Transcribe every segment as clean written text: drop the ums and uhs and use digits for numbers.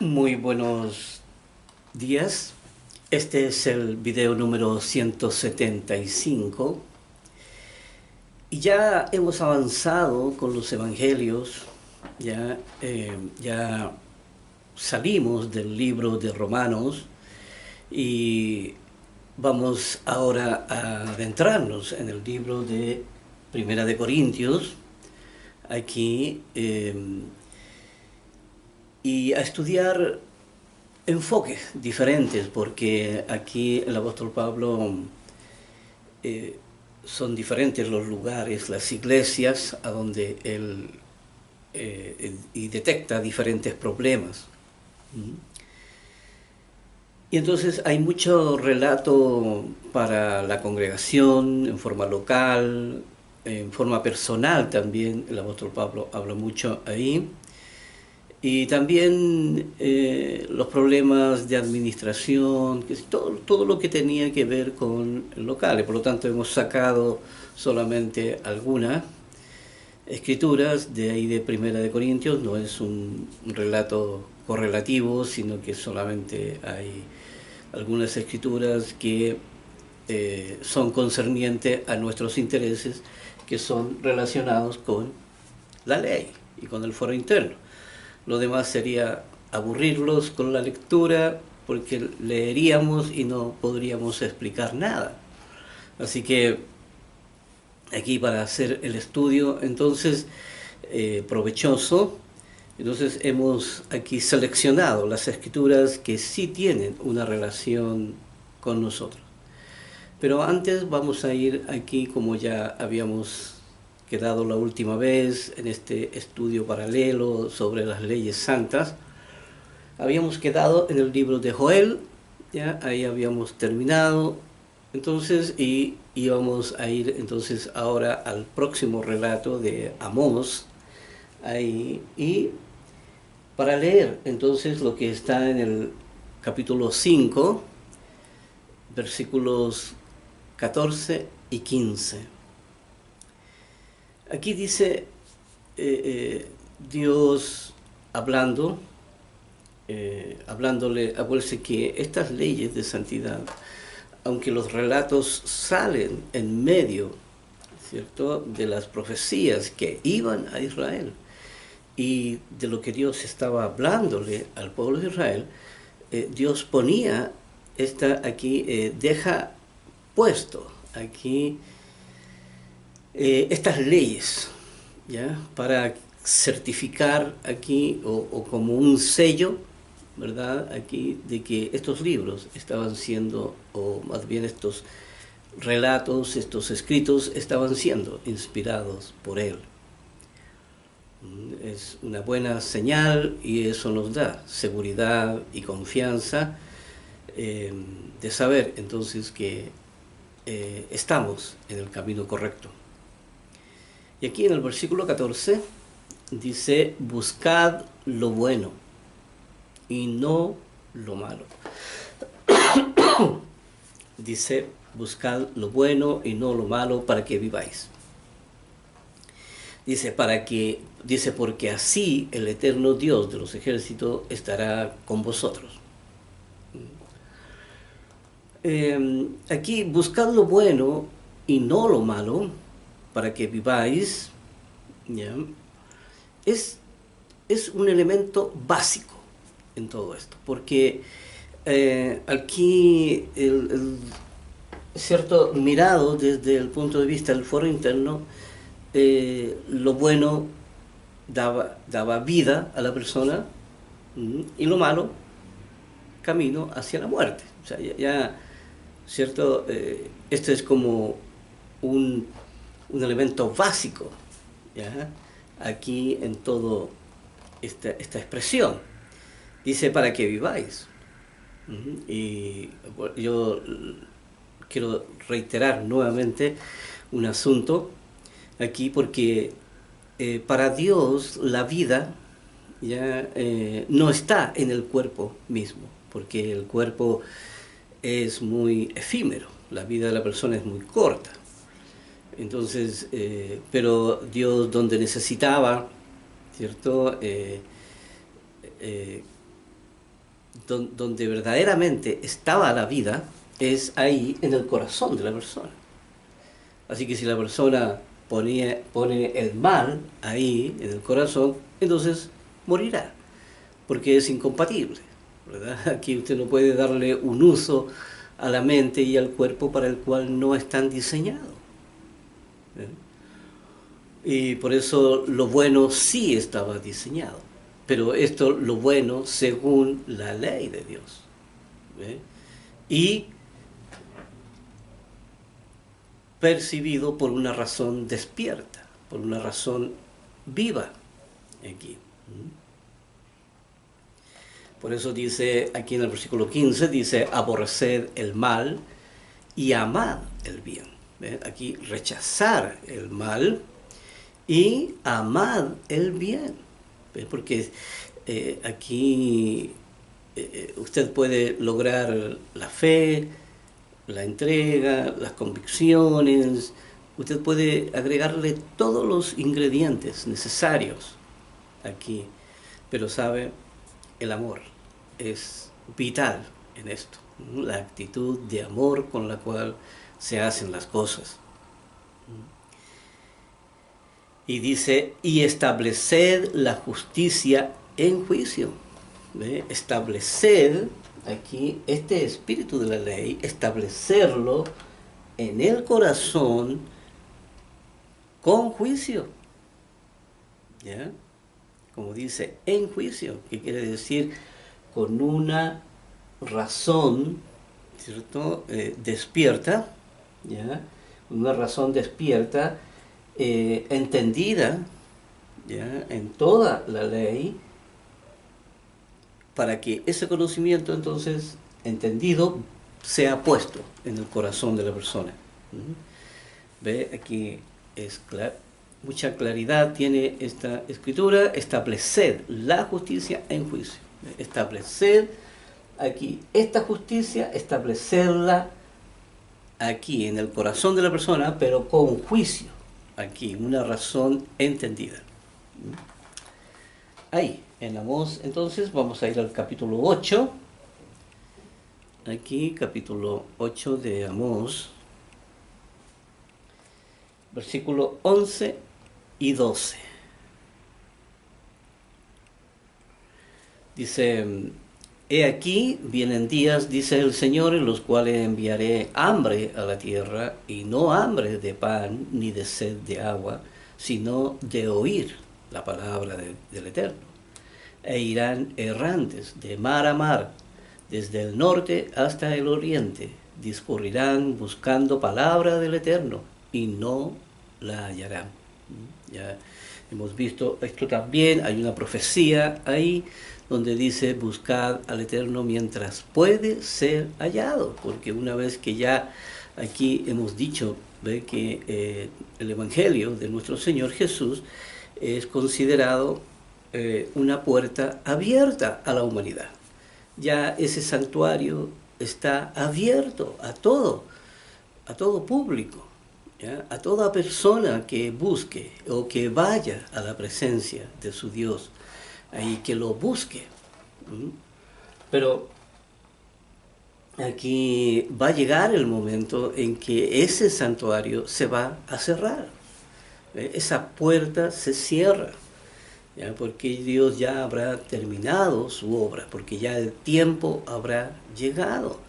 Muy buenos días. Este es el video número 175 y ya hemos avanzado con los evangelios. Ya salimos del libro de Romanos y vamos ahora a adentrarnos en el libro de Primera de Corintios aquí y a estudiar enfoques diferentes, porque aquí el apóstol Pablo eh, son diferentes los lugares, las iglesias a donde él y detecta diferentes problemas. Y entonces hay mucho relato para la congregación, en forma local, en forma personal también. El apóstol Pablo habla mucho ahí. Y también los problemas de administración, todo lo que tenía que ver con locales. Por lo tanto, hemos sacado solamente algunas escrituras de ahí de Primera de Corintios. No es un relato correlativo, sino que solamente hay algunas escrituras que son concernientes a nuestros intereses, que son relacionados con la ley y con el foro interno. Lo demás sería aburrirlos con la lectura, porque leeríamos y no podríamos explicar nada. Así que aquí, para hacer el estudio entonces provechoso, entonces hemos aquí seleccionado las escrituras que sí tienen una relación con nosotros. Pero antes vamos a ir aquí, como ya habíamos quedado la última vez en este estudio paralelo sobre las leyes santas. Habíamos quedado en el libro de Joel, ya ahí habíamos terminado, entonces, y íbamos a ir entonces ahora al próximo relato de Amós, ahí, y para leer entonces lo que está en el capítulo 5, versículos 14 y 15. Aquí dice Dios hablándole, acuérdense que estas leyes de santidad, aunque los relatos salen en medio, ¿cierto?, de las profecías que iban a Israel y de lo que Dios estaba hablándole al pueblo de Israel, Dios ponía deja puesto aquí estas leyes, ¿ya?, para certificar aquí o como un sello, ¿verdad?, aquí de que estos libros estaban siendo, o más bien estos relatos, estos escritos estaban siendo inspirados por él. Es una buena señal y eso nos da seguridad y confianza de saber entonces que estamos en el camino correcto. Y aquí en el versículo 14 dice: buscad lo bueno y no lo malo. Dice: buscad lo bueno y no lo malo, para que viváis. Dice, porque así el eterno Dios de los ejércitos estará con vosotros. Aquí, buscad lo bueno y no lo malo, para que viváis, ¿ya?, es un elemento básico en todo esto, porque aquí cierto, mirado desde el punto de vista del foro interno, lo bueno daba vida a la persona, y lo malo, camino hacia la muerte. O sea, ¿cierto? Este es como un elemento básico, ¿ya?, aquí en todo esta expresión. Dice: para que viváis. Y yo quiero reiterar nuevamente un asunto aquí, porque para Dios la vida no está en el cuerpo mismo, porque el cuerpo es muy efímero, la vida de la persona es muy corta. Entonces, pero Dios, donde necesitaba, ¿cierto?, donde verdaderamente estaba la vida, es ahí en el corazón de la persona. Así que si la persona pone el mal ahí en el corazón, entonces morirá, porque es incompatible, ¿verdad? Aquí usted no puede darle un uso a la mente y al cuerpo para el cual no están diseñados. ¿Eh? Y por eso lo bueno sí estaba diseñado, pero esto lo bueno según la ley de Dios. ¿Eh? Y percibido por una razón despierta, por una razón viva aquí. Por eso dice aquí en el versículo 15, dice, aborreced el mal y amad el bien. ¿Ven? Aquí rechazar el mal y amad el bien. ¿Ven? Porque aquí usted puede lograr la fe, la entrega, las convicciones, usted puede agregarle todos los ingredientes necesarios aquí, pero sabe, el amor es vital en esto, la actitud de amor con la cual se hacen las cosas. Y dice, y estableced la justicia en juicio. ¿Ve? Estableced aquí este espíritu de la ley, establecerlo en el corazón con juicio. ¿Ya? Como dice, en juicio, que quiere decir con una razón, ¿cierto? Despierta, ¿ya? Una razón despierta, entendida, ¿ya? En toda la ley, para que ese conocimiento entonces entendido sea puesto en el corazón de la persona. ¿Ve? Aquí es mucha claridad tiene esta escritura, establecer la justicia en juicio. ¿Ve? Establecer aquí esta justicia, establecerla aquí en el corazón de la persona, pero con juicio, aquí, una razón entendida. Ahí, en Amós, entonces, vamos a ir al capítulo 8. Aquí, capítulo 8 de Amós, versículo 11 y 12. Dice, he aquí, vienen días, dice el Señor, en los cuales enviaré hambre a la tierra, y no hambre de pan ni de sed de agua, sino de oír la palabra del Eterno. E irán errantes de mar a mar, desde el norte hasta el oriente, discurrirán buscando palabra del Eterno, y no la hallarán. Ya hemos visto esto también, hay una profecía ahí, donde dice, buscad al Eterno mientras puede ser hallado, porque una vez que ya aquí hemos dicho, ¿ve? Que el Evangelio de nuestro Señor Jesús es considerado una puerta abierta a la humanidad. Ya ese santuario está abierto a todo público, ¿ya? A toda persona que busque o que vaya a la presencia de su Dios, ahí que lo busque. Pero aquí va a llegar el momento en que ese santuario se va a cerrar. Esa puerta se cierra, ¿ya? Porque Dios ya habrá terminado su obra, porque ya el tiempo habrá llegado.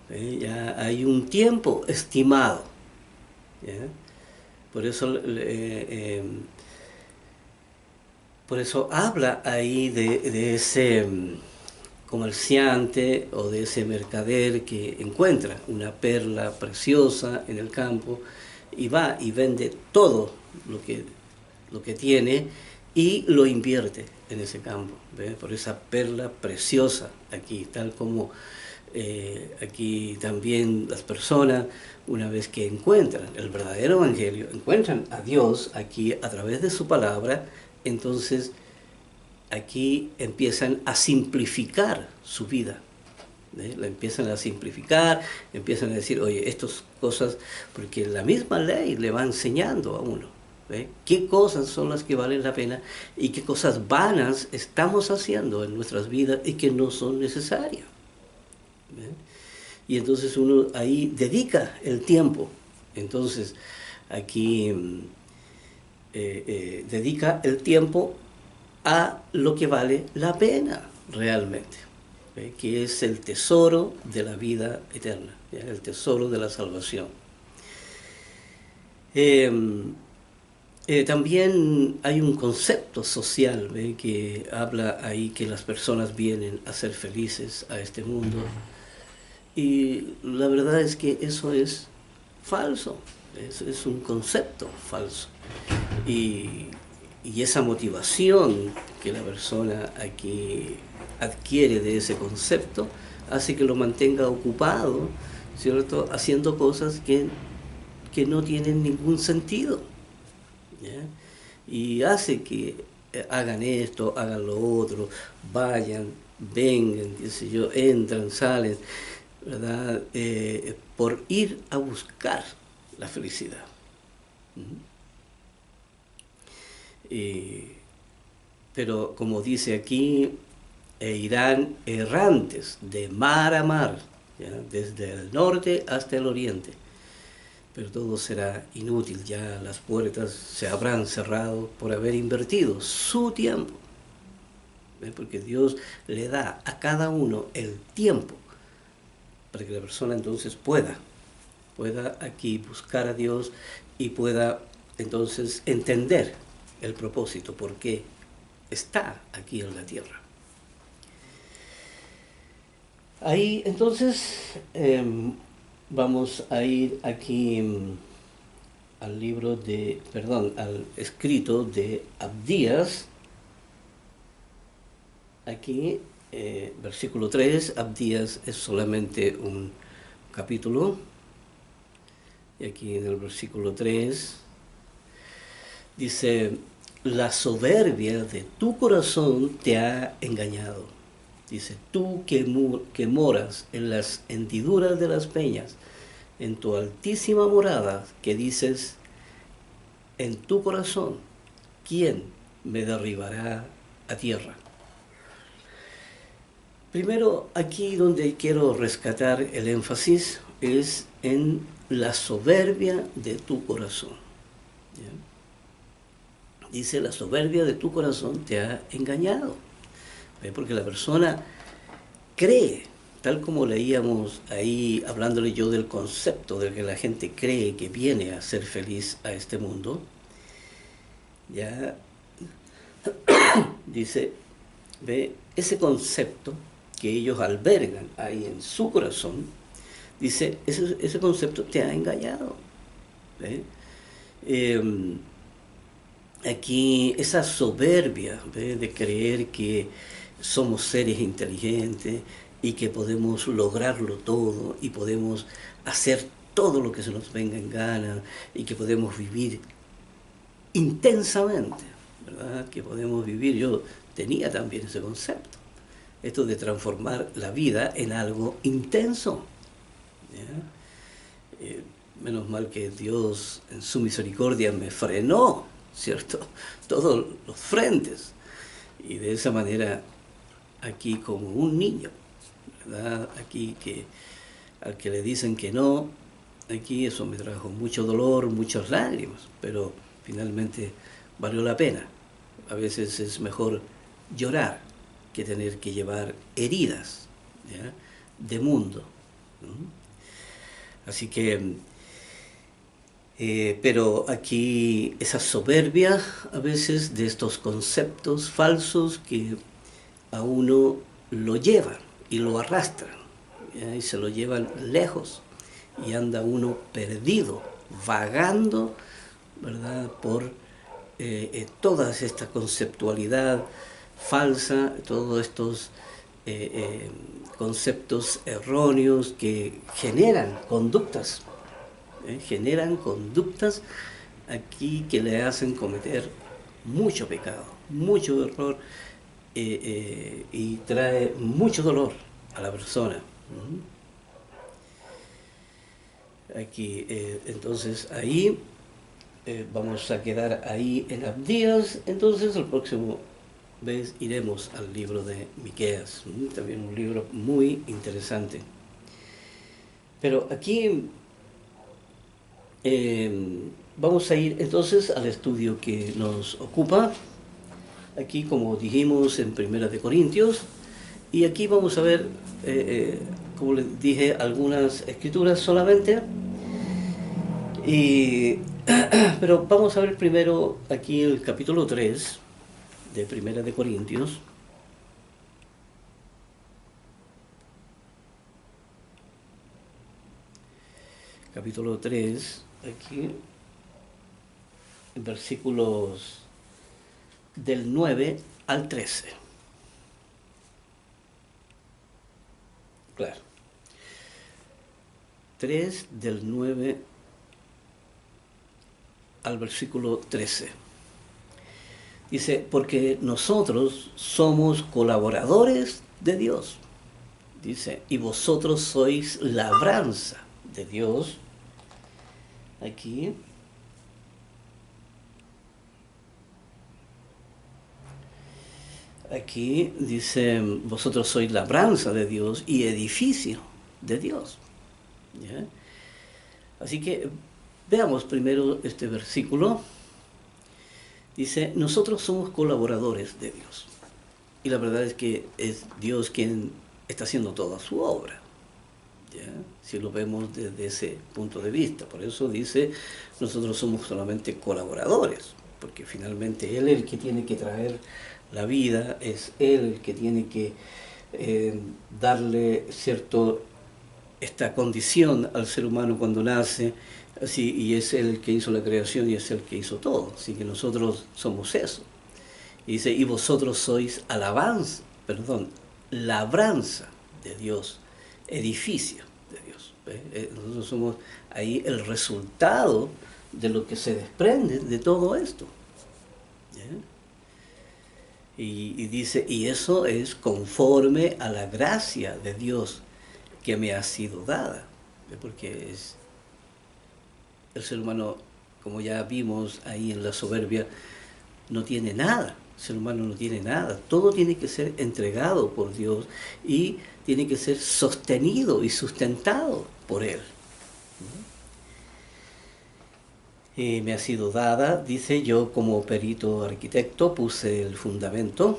Ya hay un tiempo estimado, ¿ya? Por eso habla ahí de ese comerciante o de ese mercader que encuentra una perla preciosa en el campo y va y vende todo lo que tiene y lo invierte en ese campo, ¿ve? Por esa perla preciosa aquí, tal como aquí también las personas, una vez que encuentran el verdadero evangelio, encuentran a Dios aquí a través de su palabra, entonces aquí empiezan a simplificar su vida. La empiezan a simplificar, empiezan a decir, oye, estas cosas, porque la misma ley le va enseñando a uno. ¿Ve? ¿Qué cosas son las que valen la pena y qué cosas vanas estamos haciendo en nuestras vidas y que no son necesarias? ¿Ve? Y entonces uno ahí dedica el tiempo. Entonces aquí dedica el tiempo a lo que vale la pena realmente, ¿ve? Que es el tesoro de la vida eterna, ¿ya? El tesoro de la salvación. Eh, También hay un concepto social, ¿ve? Que habla ahí que las personas vienen a ser felices a este mundo, y la verdad es que eso es falso, es un concepto falso. Y, y esa motivación que la persona aquí adquiere de ese concepto hace que lo mantenga ocupado, ¿cierto? Haciendo cosas que no tienen ningún sentido, ¿ya? Y hace que hagan esto, hagan lo otro, vayan, vengan, qué sé yo, entran, salen, ¿verdad? Por ir a buscar la felicidad. Eh, pero como dice aquí, irán errantes de mar a mar, ¿ya? Desde el norte hasta el oriente. Pero todo será inútil, ya las puertas se habrán cerrado por haber invertido su tiempo. ¿Ve? Porque Dios le da a cada uno el tiempo para que la persona entonces pueda aquí buscar a Dios y pueda entonces entender el propósito, por qué está aquí en la tierra. Ahí entonces vamos a ir aquí al libro de, perdón, al escrito de Abdías, aquí versículo 3. Abdías es solamente un capítulo, y aquí en el versículo 3 dice: la soberbia de tu corazón te ha engañado. Dice: tú que moras en las hendiduras de las peñas, en tu altísima morada, que dices en tu corazón, ¿quién me derribará a tierra? Primero, aquí donde quiero rescatar el énfasis es en la soberbia de tu corazón, ¿ya? Dice: la soberbia de tu corazón te ha engañado. ¿Ve? Porque la persona cree, tal como leíamos ahí, hablándole yo del concepto de que la gente cree que viene a ser feliz a este mundo, ya dice, ve, ese concepto que ellos albergan ahí en su corazón, dice, ese concepto te ha engañado. ¿Ve? Aquí esa soberbia, ¿ve? De creer que somos seres inteligentes y que podemos lograrlo todo y podemos hacer todo lo que se nos venga en gana y que podemos vivir intensamente, ¿verdad? Que podemos vivir, yo tenía también ese concepto, esto de transformar la vida en algo intenso, ¿ya? Menos mal que Dios en su misericordia me frenó, ¿cierto? Todos los frentes, y de esa manera aquí como un niño, ¿verdad? Aquí que al que le dicen que no, aquí eso me trajo mucho dolor, muchas lágrimas, pero finalmente valió la pena. A veces es mejor llorar que tener que llevar heridas, ¿ya? De mundo, ¿no? Así que, pero aquí esa soberbia a veces de estos conceptos falsos que a uno lo llevan y lo arrastran, ¿ya? Y se lo llevan lejos y anda uno perdido, vagando, ¿verdad? Por toda esta conceptualidad falsa, todos estos conceptos erróneos que generan conductas aquí que le hacen cometer mucho pecado, mucho error, y trae mucho dolor a la persona. Aquí, entonces ahí vamos a quedar ahí en Abdías. Entonces el próximo vez iremos al libro de Miqueas, también un libro muy interesante. Pero aquí vamos a ir entonces al estudio que nos ocupa. Aquí, como dijimos, en Primera de Corintios, y aquí vamos a ver, como les dije, algunas escrituras solamente. Pero vamos a ver primero aquí el capítulo 3 de Primera de Corintios. Capítulo 3, aquí, en versículos del 9 al 13. Claro. 3 del 9 al versículo 13. Dice, porque nosotros somos colaboradores de Dios. Dice, y vosotros sois labranza de Dios. Aquí. Aquí dice, vosotros sois labranza de Dios y edificio de Dios. ¿Ya? Así que veamos primero este versículo. Dice, nosotros somos colaboradores de Dios. Y la verdad es que es Dios quien está haciendo toda su obra. ¿Ya? Si lo vemos desde ese punto de vista. Por eso dice, nosotros somos solamente colaboradores. Porque finalmente Él es el que tiene que traer la vida, es Él el que tiene que darle esta condición al ser humano cuando nace, así, y es Él el que hizo la creación y es Él el que hizo todo. Así que nosotros somos eso. Y dice, y vosotros sois labranza de Dios, edificio de Dios. Nosotros somos ahí el resultado de lo que se desprende de todo esto. ¿Ya? Y dice, y eso es conforme a la gracia de Dios que me ha sido dada. Porque el ser humano, como ya vimos ahí en la soberbia, no tiene nada. El ser humano no tiene nada. Todo tiene que ser entregado por Dios y tiene que ser sostenido y sustentado por Él. Y me ha sido dada, dice, yo como perito arquitecto puse el fundamento,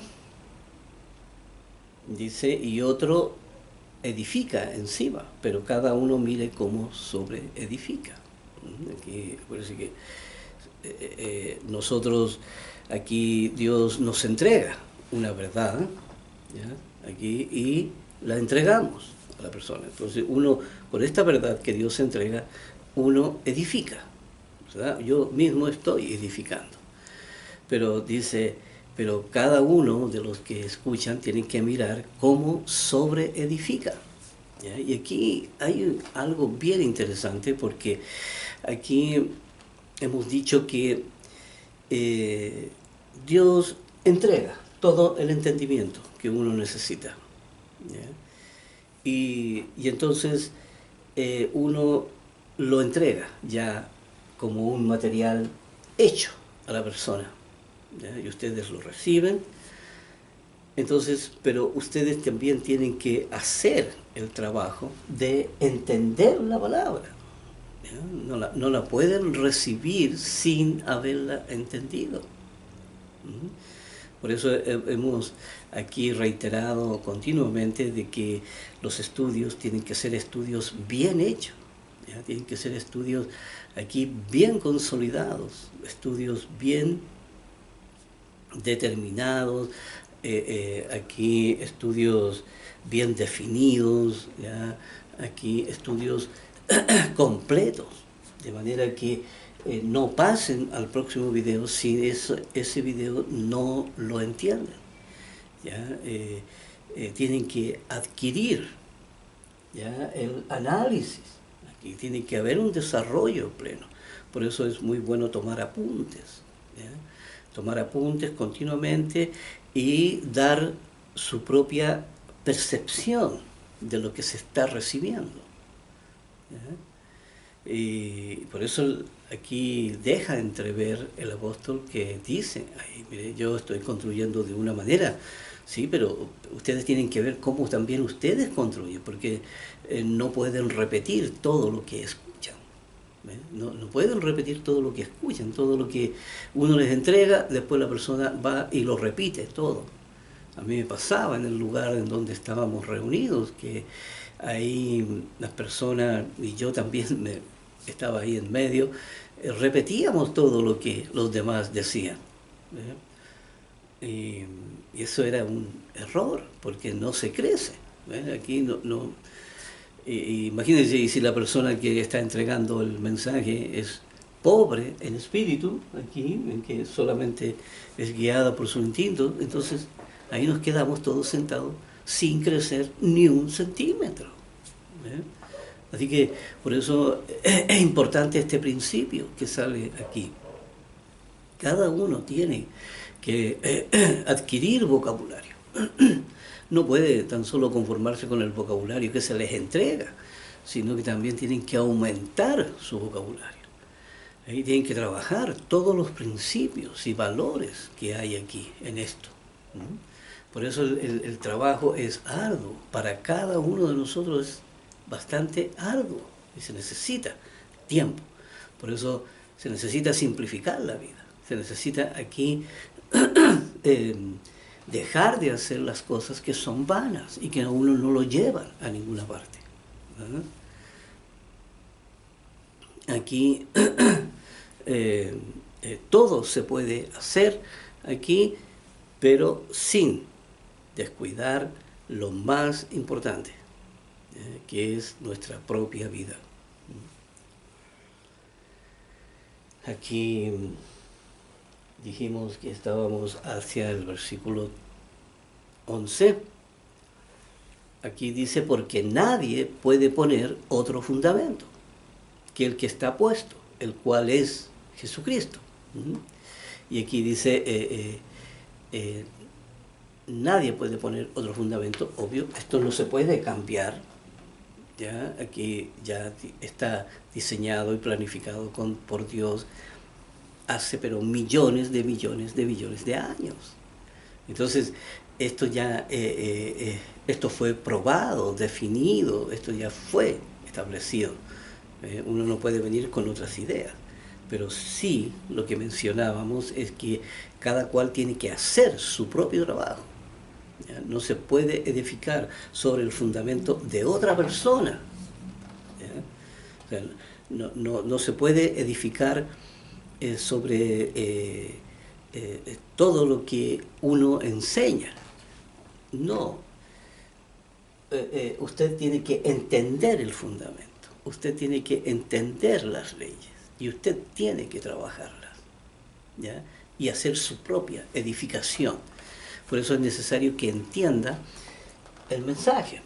dice, y otro edifica encima, pero cada uno mire cómo sobre edifica. Aquí parece que nosotros, aquí Dios nos entrega una verdad, ¿ya? Aquí, y la entregamos a la persona. Entonces uno, con esta verdad que Dios entrega, uno edifica. ¿Verdad? Yo mismo estoy edificando. Pero dice, pero cada uno de los que escuchan tienen que mirar cómo sobre edifica. ¿Ya? Y aquí hay algo bien interesante porque aquí hemos dicho que Dios entrega todo el entendimiento que uno necesita. ¿Ya? Y entonces uno lo entrega ya como un material hecho a la persona. ¿Ya? Y ustedes lo reciben. Entonces, pero ustedes también tienen que hacer el trabajo de entender la palabra. No la pueden recibir sin haberla entendido. Por eso hemos aquí reiterado continuamente de que los estudios tienen que ser estudios bien hechos. ¿Ya? Tienen que ser estudios aquí bien consolidados, estudios bien determinados, aquí estudios bien definidos, ¿ya? Aquí estudios completos, de manera que no pasen al próximo video si ese video no lo entienden. ¿Ya? Tienen que adquirir, ¿ya? El análisis. Aquí tiene que haber un desarrollo pleno. Por eso es muy bueno tomar apuntes. ¿Ya? Tomar apuntes continuamente y dar su propia percepción de lo que se está recibiendo. ¿Ya? Y por eso aquí deja entrever el apóstol que dice, ay, mire, yo estoy construyendo de una manera, sí, pero ustedes tienen que ver cómo también ustedes construyen, porque no pueden repetir todo lo que escuchan. No pueden repetir todo lo que escuchan, todo lo que uno les entrega, después la persona va y lo repite todo. A mí me pasaba en el lugar en donde estábamos reunidos, que ahí las personas, y yo también estaba ahí en medio, repetíamos todo lo que los demás decían. Y eso era un error, porque no se crece. Aquí no, imagínense si la persona que está entregando el mensaje es pobre en espíritu, aquí, en que solamente es guiada por su instinto, entonces ahí nos quedamos todos sentados sin crecer ni un centímetro. Así que por eso es importante este principio que sale aquí. Cada uno tiene que adquirir vocabulario. No puede tan solo conformarse con el vocabulario que se les entrega, sino que también tienen que aumentar su vocabulario. Ahí tienen que trabajar todos los principios y valores que hay aquí en esto. Por eso el trabajo es arduo. Para cada uno de nosotros es bastante arduo y se necesita tiempo. Por eso se necesita simplificar la vida. Se necesita aquí dejar de hacer las cosas que son vanas y que a uno no lo llevan a ninguna parte. Aquí todo se puede hacer aquí, pero sin descuidar lo más importante, que es nuestra propia vida. Aquí dijimos que estábamos hacia el versículo 11. Aquí dice, porque nadie puede poner otro fundamento que el que está puesto, el cual es Jesucristo. Y aquí dice, nadie puede poner otro fundamento, obvio, esto no se puede cambiar, ¿ya? Aquí ya está diseñado y planificado por Dios hace pero millones de años. Entonces, esto ya esto fue probado, definido, esto ya fue establecido. Uno no puede venir con otras ideas, pero sí lo que mencionábamos es que cada cual tiene que hacer su propio trabajo. ¿Ya? No se puede edificar sobre el fundamento de otra persona. ¿Ya? O sea, no se puede edificar sobre todo lo que uno enseña. No. Usted tiene que entender el fundamento. Usted tiene que entender las leyes y usted tiene que trabajarlas, ¿ya? Y hacer su propia edificación. Por eso es necesario que entienda el mensaje,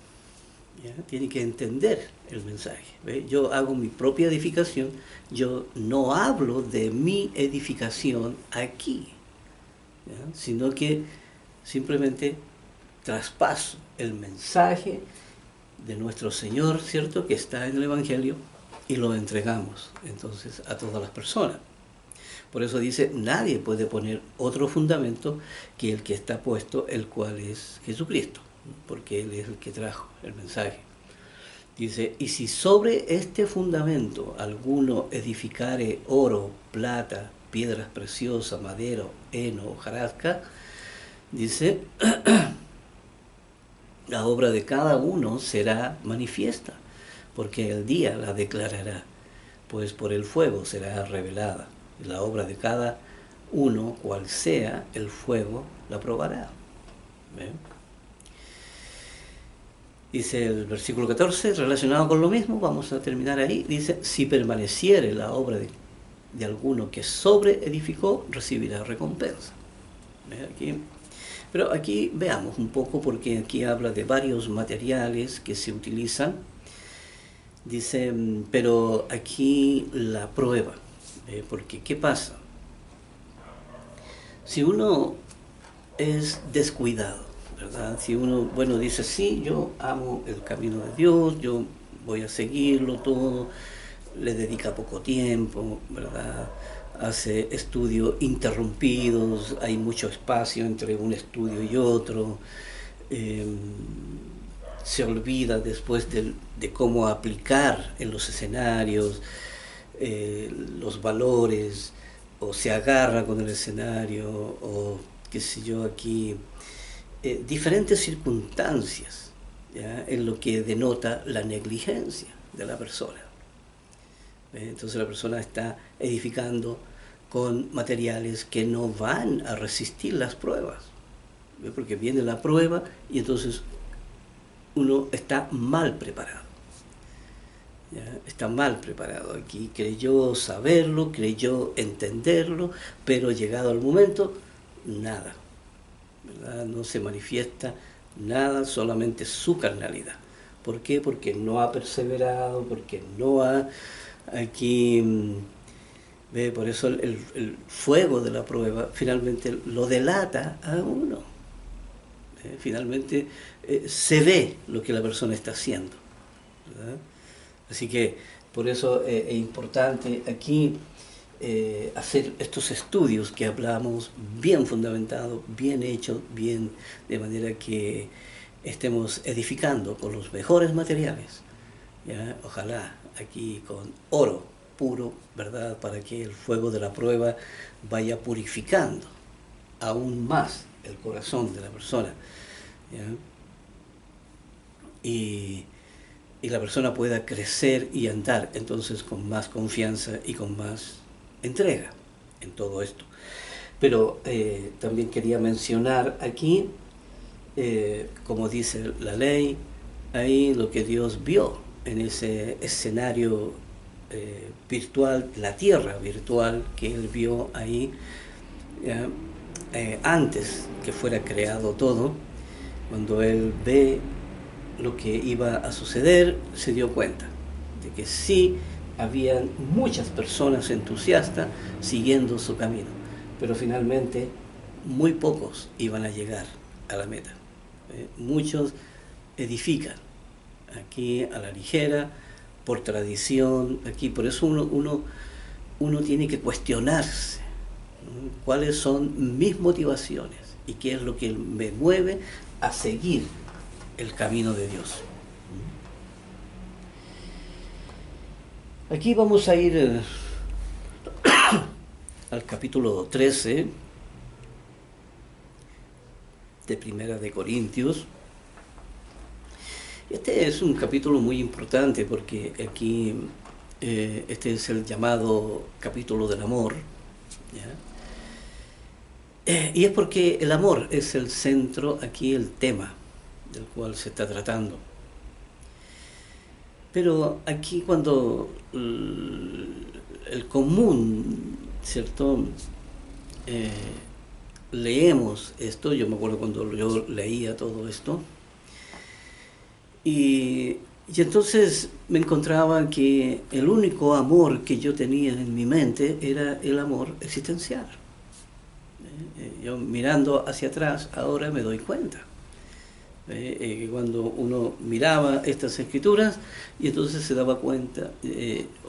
¿ya? Tiene que entender el mensaje. ¿Ve? Yo hago mi propia edificación, yo no hablo de mi edificación aquí, ¿ya? Sino que simplemente traspaso el mensaje de nuestro Señor, ¿cierto?, que está en el Evangelio, y lo entregamos entonces a todas las personas. Por eso dice, nadie puede poner otro fundamento que el que está puesto, el cual es Jesucristo, porque Él es el que trajo el mensaje. Dice, y si sobre este fundamento alguno edificare oro, plata, piedras preciosas, madera, heno, hojarasca, dice, la obra de cada uno será manifiesta, porque el día la declarará, pues por el fuego será revelada. La obra de cada uno, cual sea el fuego, la probará. ¿Ven? Dice el versículo 14, relacionado con lo mismo, vamos a terminar ahí, dice, si permaneciere la obra de alguno que sobre edificó, recibirá recompensa. ¿Ven? Aquí. Pero aquí veamos un poco, porque aquí habla de varios materiales que se utilizan. Dice, pero aquí la prueba, porque ¿qué pasa? Si uno es descuidado, ¿verdad? Si uno, bueno, dice, sí, yo amo el camino de Dios, yo voy a seguirlo todo, le dedica poco tiempo, ¿verdad? Hace estudios interrumpidos, hay mucho espacio entre un estudio y otro, eh, se olvida después de cómo aplicar en los escenarios los valores, o se agarra con el escenario, o qué sé yo, aquí, diferentes circunstancias, ¿ya? En lo que denota la negligencia de la persona. Entonces la persona está edificando con materiales que no van a resistir las pruebas, ¿ve? Porque viene la prueba y entonces uno está mal preparado. ¿Ya? Está mal preparado. Aquí creyó saberlo, creyó entenderlo, pero llegado el momento, nada, ¿verdad? No se manifiesta nada, solamente su carnalidad. ¿Por qué? Porque no ha perseverado, porque no ha aquí, ¿ve? Por eso el fuego de la prueba finalmente lo delata a uno. Finalmente se ve lo que la persona está haciendo, ¿verdad? Así que por eso es importante aquí hacer estos estudios que hablamos, bien fundamentados, bien hechos, bien, de manera que estemos edificando con los mejores materiales, ¿ya? Ojalá aquí con oro puro, ¿verdad? Para que el fuego de la prueba vaya purificando aún más el corazón de la persona, ¿ya? Y la persona pueda crecer y andar entonces con más confianza y con más entrega en todo esto. Pero también quería mencionar aquí, como dice la ley, ahí lo que Dios vio en ese escenario virtual, la tierra virtual que Él vio ahí, antes que fuera creado todo, cuando Él ve lo que iba a suceder, se dio cuenta de que sí habían muchas personas entusiastas siguiendo su camino, pero finalmente muy pocos iban a llegar a la meta. Muchos edifican aquí a la ligera, por tradición, aquí, por eso uno tiene que cuestionarse, ¿no? ¿Cuáles son mis motivaciones y qué es lo que me mueve a seguir el camino de Dios? Aquí vamos a ir al capítulo 13 de Primera de Corintios. Este es un capítulo muy importante porque aquí este es el llamado capítulo del amor, ¿ya? Y es porque el amor es el centro, aquí el tema del cual se está tratando. Pero aquí cuando el común, ¿cierto? Leemos esto, yo me acuerdo cuando yo leía todo esto, y entonces me encontraba que el único amor que yo tenía en mi mente era el amor existencial. Yo mirando hacia atrás ahora me doy cuenta. Cuando uno miraba estas escrituras y entonces se daba cuenta,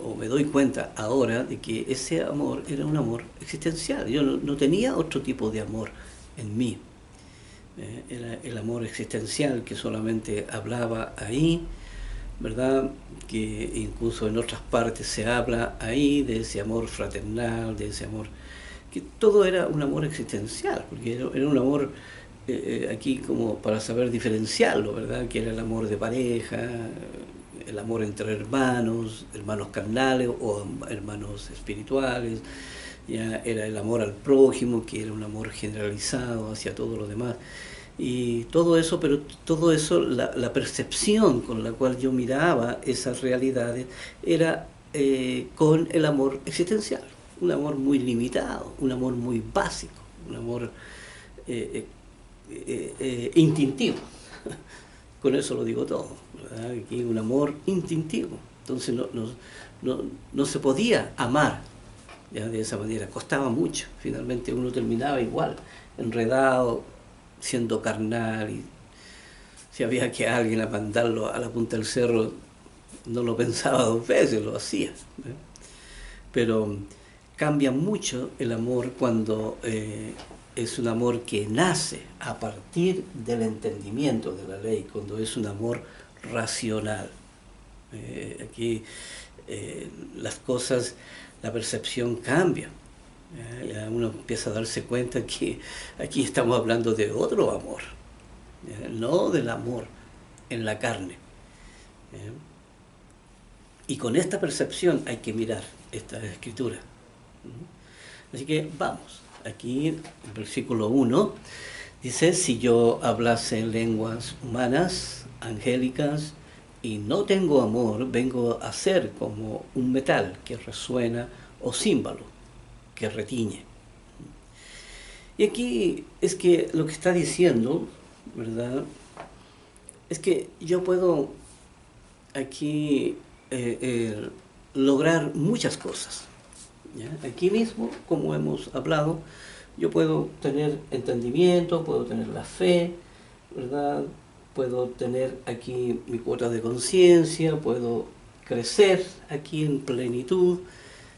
o me doy cuenta ahora, de que ese amor era un amor existencial. Yo no tenía otro tipo de amor en mí. Era el amor existencial que solamente hablaba ahí, ¿verdad? Que incluso en otras partes se habla ahí de ese amor fraternal, de ese amor, que todo era un amor existencial, porque era un amor aquí como para saber diferenciarlo, ¿verdad? Que era el amor de pareja, el amor entre hermanos, hermanos carnales o hermanos espirituales, ya era el amor al prójimo, que era un amor generalizado hacia todo lo demás. Y todo eso, pero todo eso, la percepción con la cual yo miraba esas realidades era con el amor existencial, un amor muy limitado, un amor muy básico, un amor instintivo. Con eso lo digo todo, ¿verdad? Aquí un amor instintivo. Entonces no se podía amar, ¿ya? De esa manera, costaba mucho. Finalmente uno terminaba igual, enredado, siendo carnal, y si había que alguien a mandarlo a la punta del cerro, no lo pensaba dos veces, lo hacía. Pero cambia mucho el amor cuando es un amor que nace a partir del entendimiento de la ley, cuando es un amor racional. Aquí las cosas, la percepción cambia. Ya uno empieza a darse cuenta que aquí estamos hablando de otro amor, no del amor en la carne. Y con esta percepción hay que mirar esta escritura. Así que vamos, aquí el versículo 1 dice: si yo hablase en lenguas humanas, angélicas, y no tengo amor, vengo a ser como un metal que resuena o címbalo que retiñe. Y aquí es que lo que está diciendo, ¿verdad? Es que yo puedo aquí lograr muchas cosas. ¿Ya? Aquí mismo, como hemos hablado, yo puedo tener entendimiento, puedo tener la fe, ¿verdad? Puedo tener aquí mi cuota de conciencia, puedo crecer aquí en plenitud,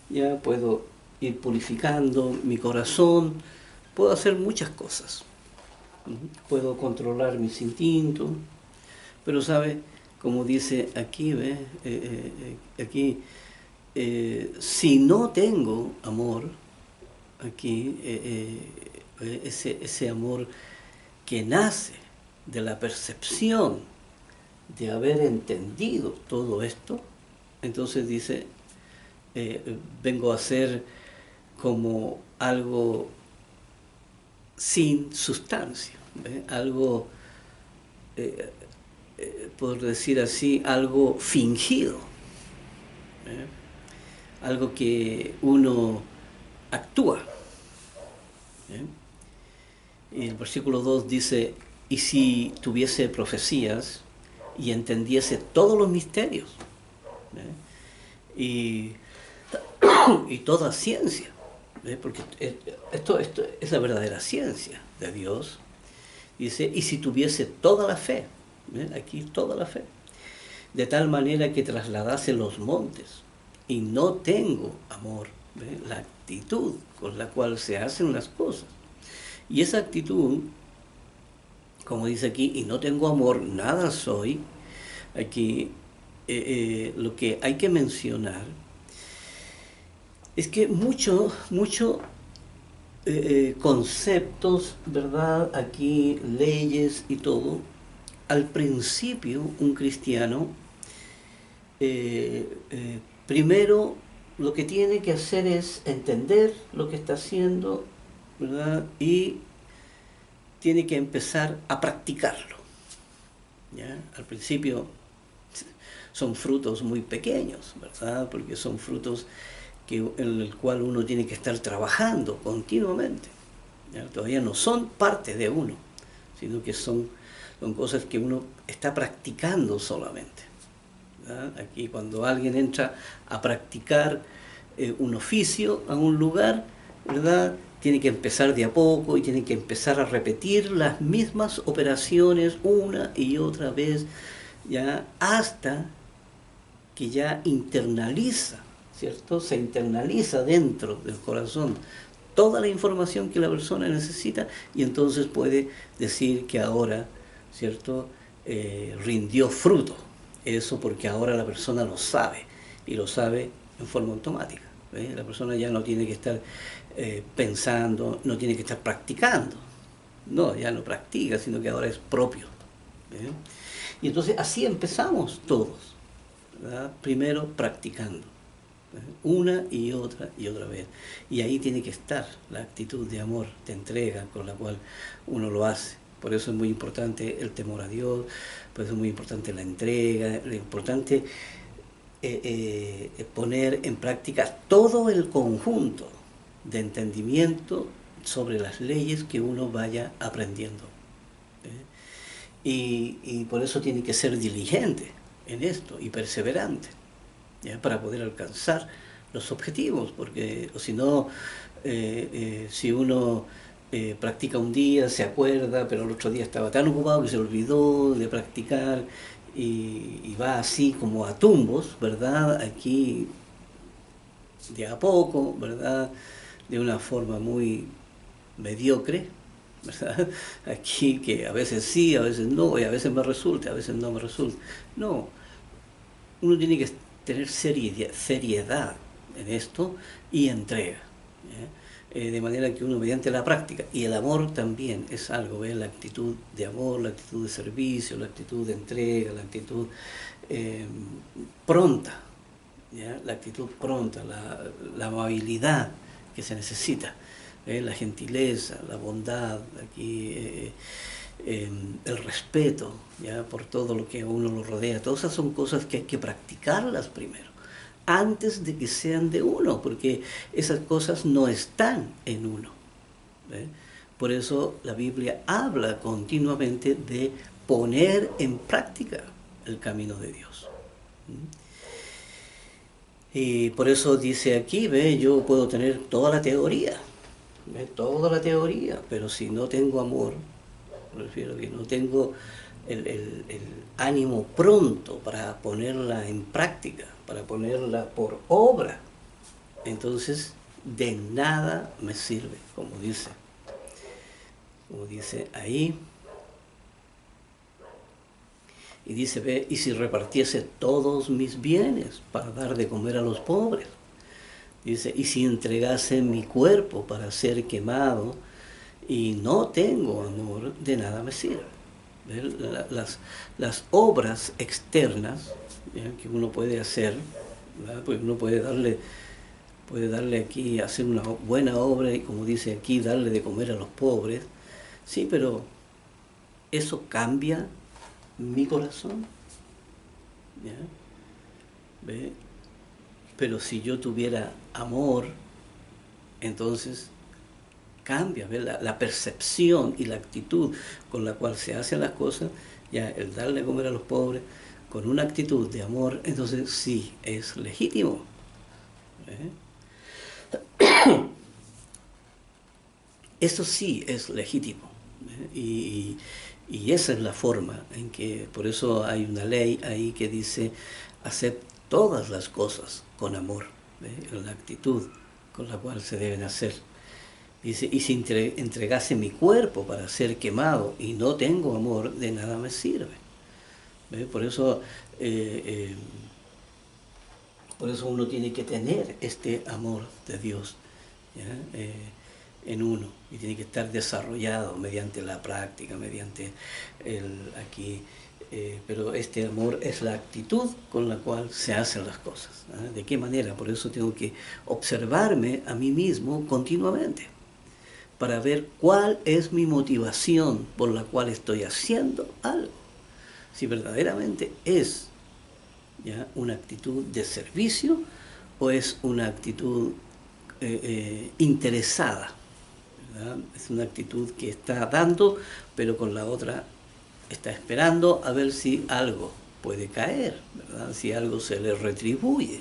ya puedo ir purificando mi corazón, puedo hacer muchas cosas. Puedo controlar mis instintos, pero sabe, como dice aquí, ¿ve? Aquí, si no tengo amor, aquí, ese amor que nace de la percepción de haber entendido todo esto, entonces dice, vengo a ser como algo sin sustancia, ¿ve? Algo, por decir así, algo fingido, ¿eh? Algo que uno actúa. Y el versículo 2 dice: y si tuviese profecías y entendiese todos los misterios, y toda ciencia, porque esto es la verdadera ciencia de Dios. Dice: y si tuviese toda la fe, aquí toda la fe, de tal manera que trasladase los montes, y no tengo amor, la actitud con la cual se hacen las cosas. Y esa actitud, como dice aquí, y no tengo amor, nada soy. Aquí lo que hay que mencionar es que mucho conceptos, ¿verdad? Aquí leyes y todo. Al principio un cristiano primero lo que tiene que hacer es entender lo que está haciendo, ¿verdad? Y tiene que empezar a practicarlo. ¿Ya? Al principio son frutos muy pequeños, ¿verdad? Porque son frutos en el cual uno tiene que estar trabajando continuamente. ¿Ya? Todavía no son parte de uno, sino que son cosas que uno está practicando solamente. ¿Ya? Aquí cuando alguien entra a practicar un oficio a un lugar, ¿verdad? Tiene que empezar de a poco y tiene que empezar a repetir las mismas operaciones una y otra vez, ya hasta que ya internaliza, ¿cierto? Se internaliza dentro del corazón toda la información que la persona necesita, y entonces puede decir que ahora, ¿cierto? Rindió fruto. Eso porque ahora la persona lo sabe, y lo sabe en forma automática. La persona ya no tiene que estar pensando, no tiene que estar practicando. No, ya no practica, sino que ahora es propio. Y entonces así empezamos todos, ¿verdad? Primero practicando, una y otra vez. Y ahí tiene que estar la actitud de amor, de entrega con la cual uno lo hace. Por eso es muy importante el temor a Dios, por eso es muy importante la entrega, es importante poner en práctica todo el conjunto de entendimiento sobre las leyes que uno vaya aprendiendo. Y por eso tiene que ser diligente en esto y perseverante, ¿ya? Para poder alcanzar los objetivos, porque o si no, si uno practica un día, se acuerda, pero el otro día estaba tan ocupado que se olvidó de practicar, y va así como a tumbos, ¿verdad? Aquí de a poco, ¿verdad? De una forma muy mediocre, ¿verdad? Aquí que a veces sí, a veces no, y a veces me resulta, a veces no me resulta. No, uno tiene que tener seriedad en esto y entrega. De manera que uno mediante la práctica, y el amor también es algo, ¿ves? La actitud de amor, la actitud de servicio, la actitud de entrega, la actitud eh, pronta, ¿ya? La actitud pronta, la amabilidad que se necesita, la gentileza, la bondad, aquí el respeto, ¿ya? Por todo lo que a uno lo rodea. Todas esas son cosas que hay que practicarlas primero, antes de que sean de uno, porque esas cosas no están en uno. ¿Ve? Por eso la Biblia habla continuamente de poner en práctica el camino de Dios. Y por eso dice aquí, ve, yo puedo tener toda la teoría, ¿ve? Toda la teoría, pero si no tengo amor, prefiero que no tengo el ánimo pronto para ponerla en práctica, para ponerla por obra, entonces de nada me sirve, como dice ahí. Y dice, ve, y si repartiese todos mis bienes para dar de comer a los pobres. Dice, y si entregase mi cuerpo para ser quemado y no tengo amor, de nada me sirve. Las obras externas, ¿ya? Que uno puede hacer, ¿verdad? Pues uno puede darle aquí, hacer una buena obra y como dice aquí, darle de comer a los pobres. Sí, pero eso cambia mi corazón, ¿ya? ¿Ve? Pero si yo tuviera amor, entonces cambia, ¿ve? La percepción y la actitud con la cual se hacen las cosas, ya el darle a comer a los pobres, con una actitud de amor, entonces sí, es legítimo. Eso sí es legítimo. Y esa es la forma en que, por eso hay una ley ahí que dice, hacer todas las cosas con amor, la actitud con la cual se deben hacer. Dice, y si entregase mi cuerpo para ser quemado y no tengo amor, de nada me sirve. Por eso, por eso uno tiene que tener este amor de Dios, ¿ya? En uno, y tiene que estar desarrollado mediante la práctica, mediante aquí. Pero este amor es la actitud con la cual se hacen las cosas. ¿De qué manera? Por eso tengo que observarme a mí mismo continuamente, para ver cuál es mi motivación por la cual estoy haciendo algo. Si verdaderamente es, ¿ya?, una actitud de servicio o es una actitud interesada, ¿verdad? Es una actitud que está dando, pero con la otra está esperando a ver si algo puede caer, ¿verdad? Si algo se le retribuye,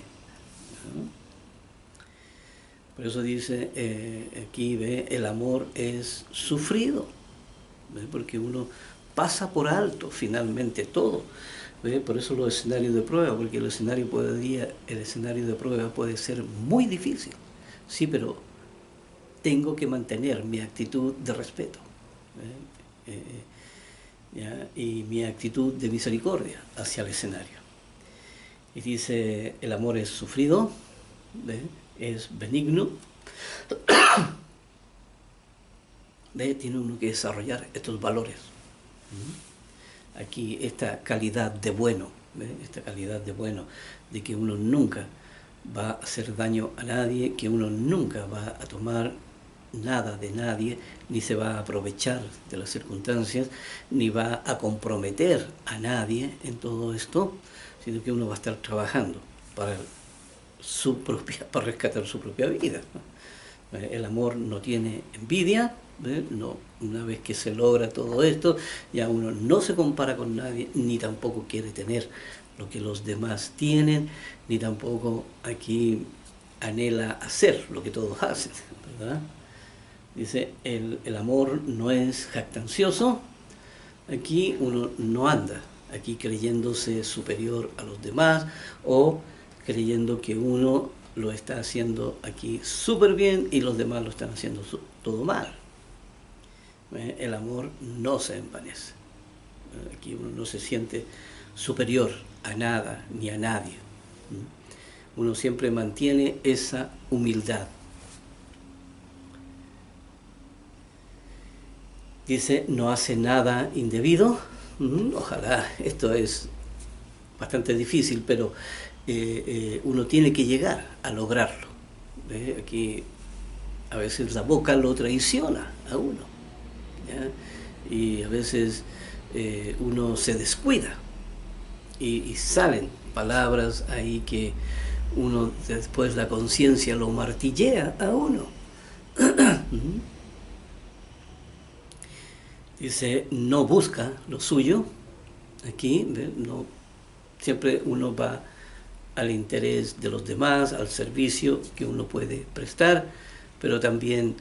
¿no? Por eso dice aquí, ve, el amor es sufrido, ¿ve? Porque uno pasa por alto finalmente todo, ¿ve? Por eso los escenarios de prueba, porque el escenario de prueba puede ser muy difícil, sí, pero tengo que mantener mi actitud de respeto, ¿ya? Y mi actitud de misericordia hacia el escenario. Y dice, el amor es sufrido, ¿ve? Es benigno. Tiene uno que desarrollar estos valores. Aquí esta calidad de bueno, ¿ve? Esta calidad de bueno, de que uno nunca va a hacer daño a nadie, que uno nunca va a tomar nada de nadie, ni se va a aprovechar de las circunstancias, ni va a comprometer a nadie en todo esto, sino que uno va a estar trabajando para rescatar su propia vida, ¿no? El amor no tiene envidia, no, una vez que se logra todo esto, ya uno no se compara con nadie, ni tampoco quiere tener lo que los demás tienen, ni tampoco aquí anhela hacer lo que todos hacen, ¿verdad? Dice, el amor no es jactancioso. Aquí uno no anda aquí creyéndose superior a los demás o creyendo que uno lo está haciendo aquí súper bien y los demás lo están haciendo todo mal. El amor no se envanece. Aquí uno no se siente superior a nada ni a nadie. Uno siempre mantiene esa humildad. Dice, no hace nada indebido. Ojalá, esto es bastante difícil, pero uno tiene que llegar a lograrlo. Aquí a veces la boca lo traiciona a uno, ¿ya? Y a veces uno se descuida y salen palabras ahí que uno después la conciencia lo martillea a uno. Dice, no busca lo suyo. Aquí no, siempre uno va al interés de los demás, al servicio que uno puede prestar, pero también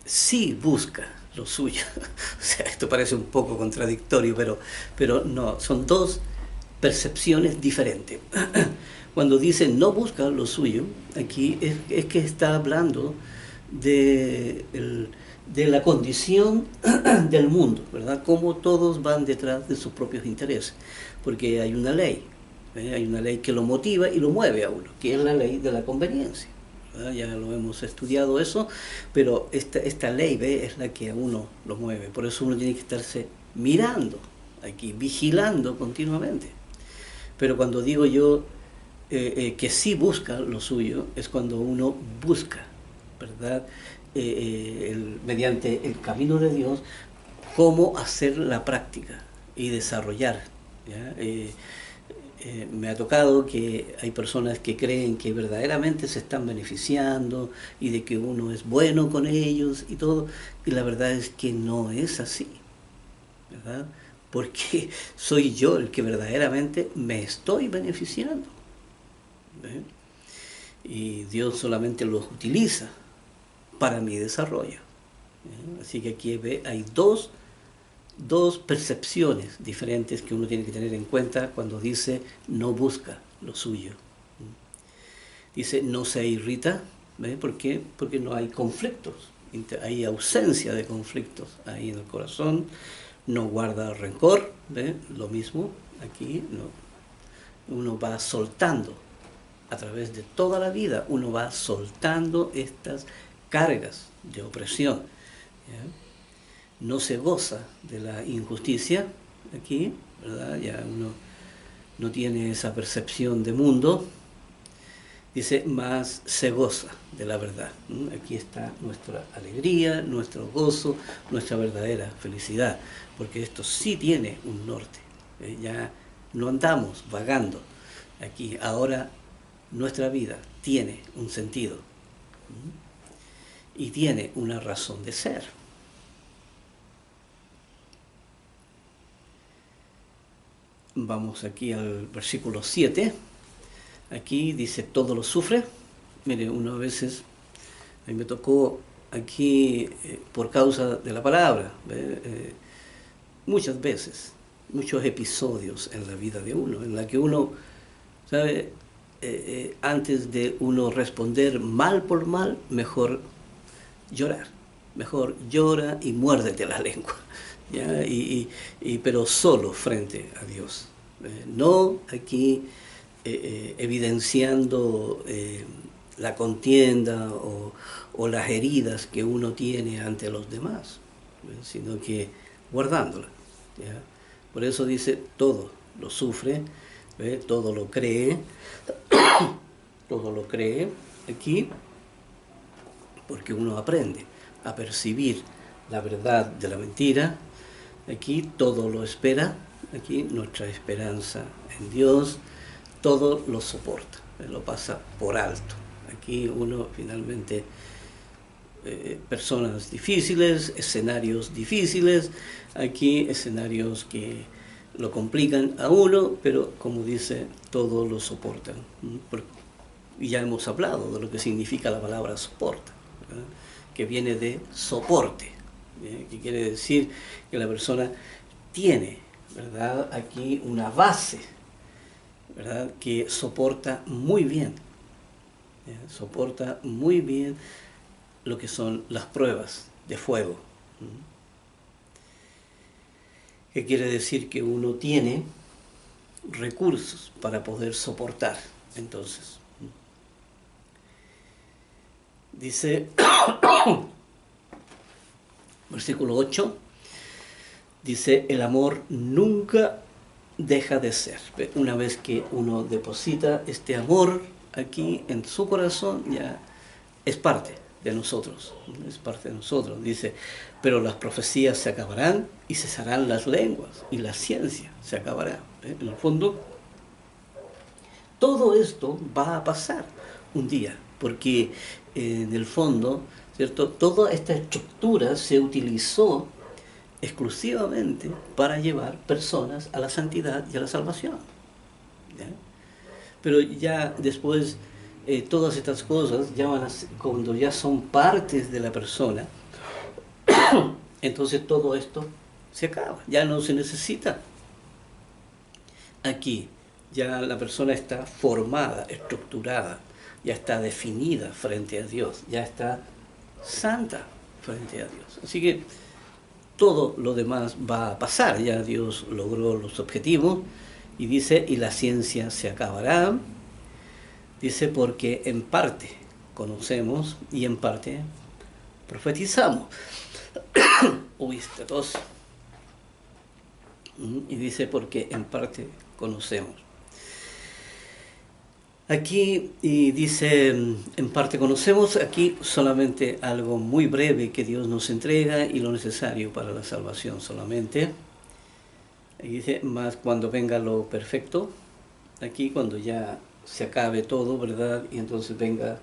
sí busca lo suyo. O sea, esto parece un poco contradictorio, pero no, son dos percepciones diferentes. Cuando dice no busca lo suyo, aquí es que está hablando de la condición del mundo, ¿verdad? Cómo todos van detrás de sus propios intereses, porque hay una ley que lo motiva y lo mueve a uno, que es la ley de la conveniencia, ¿verdad? Ya lo hemos estudiado eso, pero esta ley es la que a uno lo mueve, por eso uno tiene que estarse mirando aquí, vigilando continuamente. Pero cuando digo yo que sí busca lo suyo, es cuando uno busca, ¿verdad? Mediante el camino de Dios, cómo hacer la práctica y desarrollar, ¿ya? Me ha tocado que hay personas que creen que verdaderamente se están beneficiando y de que uno es bueno con ellos y todo, y la verdad es que no es así, ¿verdad? Porque soy yo el que verdaderamente me estoy beneficiando, ¿eh? Y Dios solamente los utiliza para mi desarrollo. Así que aquí hay dos percepciones diferentes que uno tiene que tener en cuenta cuando dice no busca lo suyo. Dice no se irrita, ¿ve? ¿Por qué? Porque no hay conflictos, hay ausencia de conflictos ahí en el corazón, no guarda rencor, ¿ve? Lo mismo aquí, ¿no? Uno va soltando a través de toda la vida, uno va soltando estas cargas de opresión, ¿ya? No se goza de la injusticia aquí, ¿verdad? Ya uno no tiene esa percepción de mundo. Dice, más se goza de la verdad. Aquí está nuestra alegría, nuestro gozo, nuestra verdadera felicidad, porque esto sí tiene un norte. Ya no andamos vagando aquí, ahora nuestra vida tiene un sentido y tiene una razón de ser. Vamos aquí al versículo 7. Aquí dice, todo lo sufre. Mire, uno a veces, a mí me tocó aquí por causa de la palabra, muchas veces, muchos episodios en la vida de uno, en la que uno, ¿sabe? Antes de uno responder mal por mal, mejor llorar. Mejor llora y muérdete la lengua, ¿ya? Pero solo frente a Dios. No aquí evidenciando la contienda o las heridas que uno tiene ante los demás, sino que guardándola, ¿ya? Por eso dice, todo lo sufre, todo lo cree, todo lo cree aquí, porque uno aprende a percibir la verdad de la mentira. Aquí todo lo espera, aquí nuestra esperanza en Dios, todo lo soporta, lo pasa por alto. Aquí uno finalmente, personas difíciles, escenarios difíciles, aquí escenarios que lo complican a uno, pero como dice, todo lo soportan. Y ya hemos hablado de lo que significa la palabra soporta, ¿verdad? Que viene de soporte, que quiere decir que la persona tiene, ¿verdad?, aquí una base, ¿verdad?, que soporta muy bien, ¿ya? Soporta muy bien lo que son las pruebas de fuego. ¿Qué quiere decir? Que uno tiene recursos para poder soportar. Entonces, dice, versículo 8, dice, el amor nunca deja de ser. Una vez que uno deposita este amor aquí en su corazón, ya es parte de nosotros, es parte de nosotros. Dice, pero las profecías se acabarán y cesarán las lenguas y la ciencia se acabará. En el fondo, todo esto va a pasar un día, porque en el fondo, ¿cierto?, toda esta estructura se utilizó exclusivamente para llevar personas a la santidad y a la salvación, ¿ya? Pero ya después, todas estas cosas, ya van a ser, cuando ya son partes de la persona, entonces todo esto se acaba, ya no se necesita. Aquí ya la persona está formada, estructurada, ya está definida frente a Dios, ya está santa frente a Dios. Así que todo lo demás va a pasar, ya Dios logró los objetivos, y dice, y la ciencia se acabará, dice, porque en parte conocemos y en parte profetizamos. Uy, esta tos. Y dice, porque en parte conocemos. Aquí, y dice, en parte conocemos, aquí solamente algo muy breve que Dios nos entrega y lo necesario para la salvación solamente. Y dice, más cuando venga lo perfecto, aquí cuando ya se acabe todo, ¿verdad? Y entonces venga,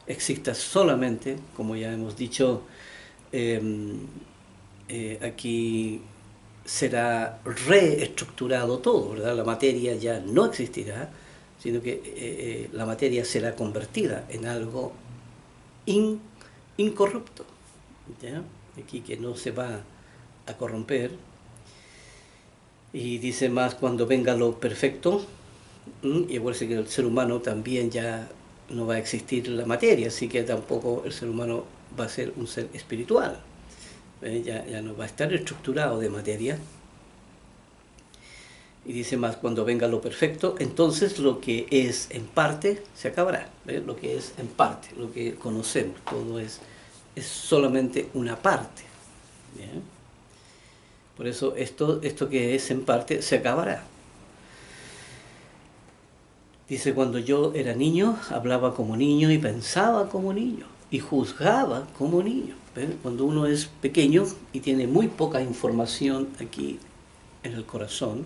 exista solamente, como ya hemos dicho, aquí será reestructurado todo, ¿verdad? La materia ya no existirá, sino que la materia será convertida en algo incorrupto, ¿ya? Aquí que no se va a corromper. Y dice más cuando venga lo perfecto, y acuérdense que el ser humano también ya no va a existir la materia, así que tampoco el ser humano va a ser un ser espiritual, ya no va a estar estructurado de materia. Y dice más, cuando venga lo perfecto, entonces lo que es en parte se acabará. Lo que es en parte, lo que conocemos, todo es solamente una parte. ¿Bien? Por eso esto que es en parte se acabará. Dice, cuando yo era niño, hablaba como niño y pensaba como niño y juzgaba como niño. Cuando uno es pequeño y tiene muy poca información aquí en el corazón,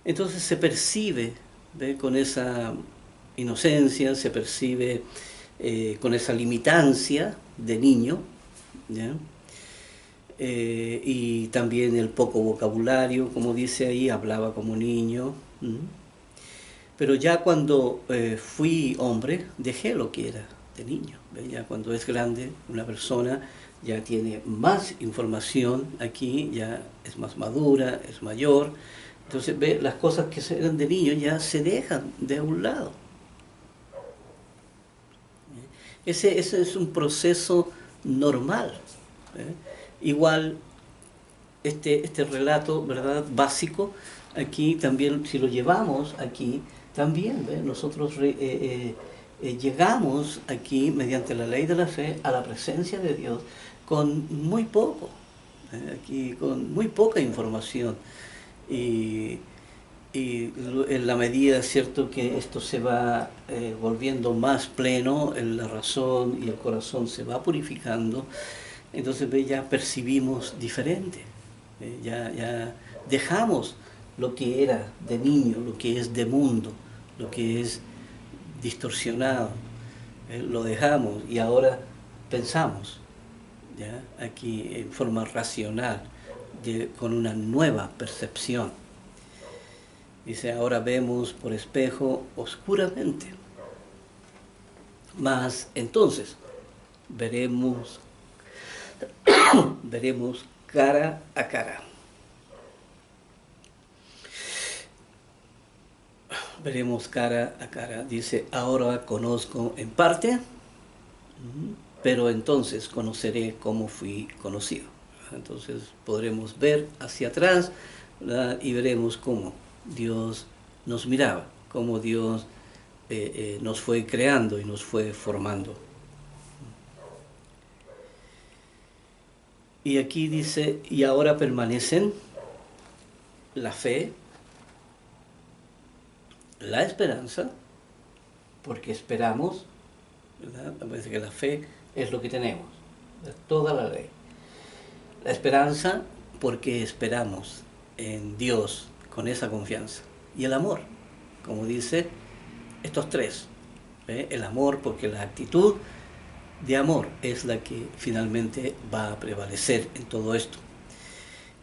entonces se percibe, ¿ve?, con esa inocencia, se percibe con esa limitancia de niño, ¿ya? Y también el poco vocabulario, como dice ahí, hablaba como niño. Pero ya cuando fui hombre, dejé lo que era de niño. ¿Ve? Ya cuando es grande, una persona ya tiene más información aquí, ya es más madura, es mayor. Entonces, ve, las cosas que eran de niño ya se dejan de un lado. Ese es un proceso normal. Igual, este relato, ¿verdad?, básico, aquí también, si lo llevamos aquí, también, ¿ve?, nosotros llegamos aquí, mediante la ley de la fe, a la presencia de Dios con muy poco, aquí con muy poca información. Y en la medida, ¿cierto?, que esto se va volviendo más pleno, en la razón y el corazón se va purificando, entonces ya percibimos diferente, ya dejamos lo que era de niño, lo que es de mundo, lo que es distorsionado, lo dejamos y ahora pensamos, ¿ya?, aquí en forma racional, con una nueva percepción. Dice, ahora vemos por espejo oscuramente, mas entonces veremos cara a cara. veremos cara a cara. Dice, ahora conozco en parte, pero entonces conoceré cómo fui conocido. Entonces podremos ver hacia atrás, ¿verdad? Y veremos cómo Dios nos miraba, cómo Dios nos fue creando y nos fue formando. Y aquí dice, y ahora permanecen la fe, la esperanza, porque esperamos, ¿verdad? Me parece que la fe es lo que tenemos, es toda la ley. La esperanza, porque esperamos en Dios con esa confianza. Y el amor, como dice estos tres. El amor, porque la actitud de amor es la que finalmente va a prevalecer en todo esto.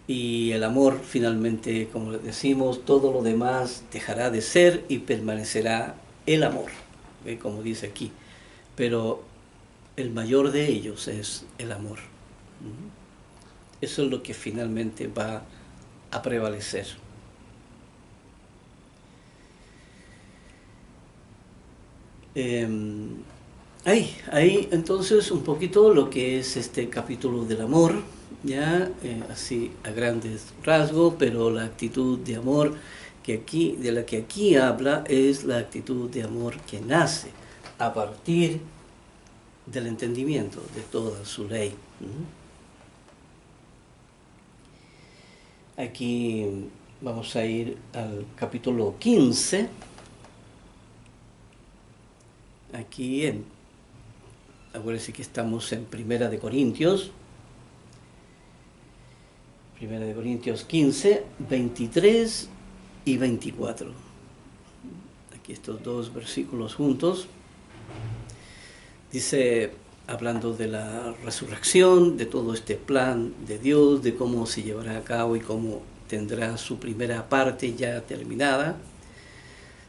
Y el amor finalmente, como les decimos, todo lo demás dejará de ser y permanecerá el amor, como dice aquí. Pero el mayor de ellos es el amor. Eso es lo que finalmente va a prevalecer. Ahí entonces un poquito lo que es este capítulo del amor, ya así a grandes rasgos, pero la actitud de amor de la que aquí habla es la actitud de amor que nace a partir del entendimiento de toda su ley. Aquí vamos a ir al capítulo 15. Aquí acuérdense que estamos en Primera de Corintios 15, 23 y 24. Aquí estos dos versículos juntos. Dice, hablando de la resurrección, de todo este plan de Dios, de cómo se llevará a cabo y cómo tendrá su primera parte ya terminada.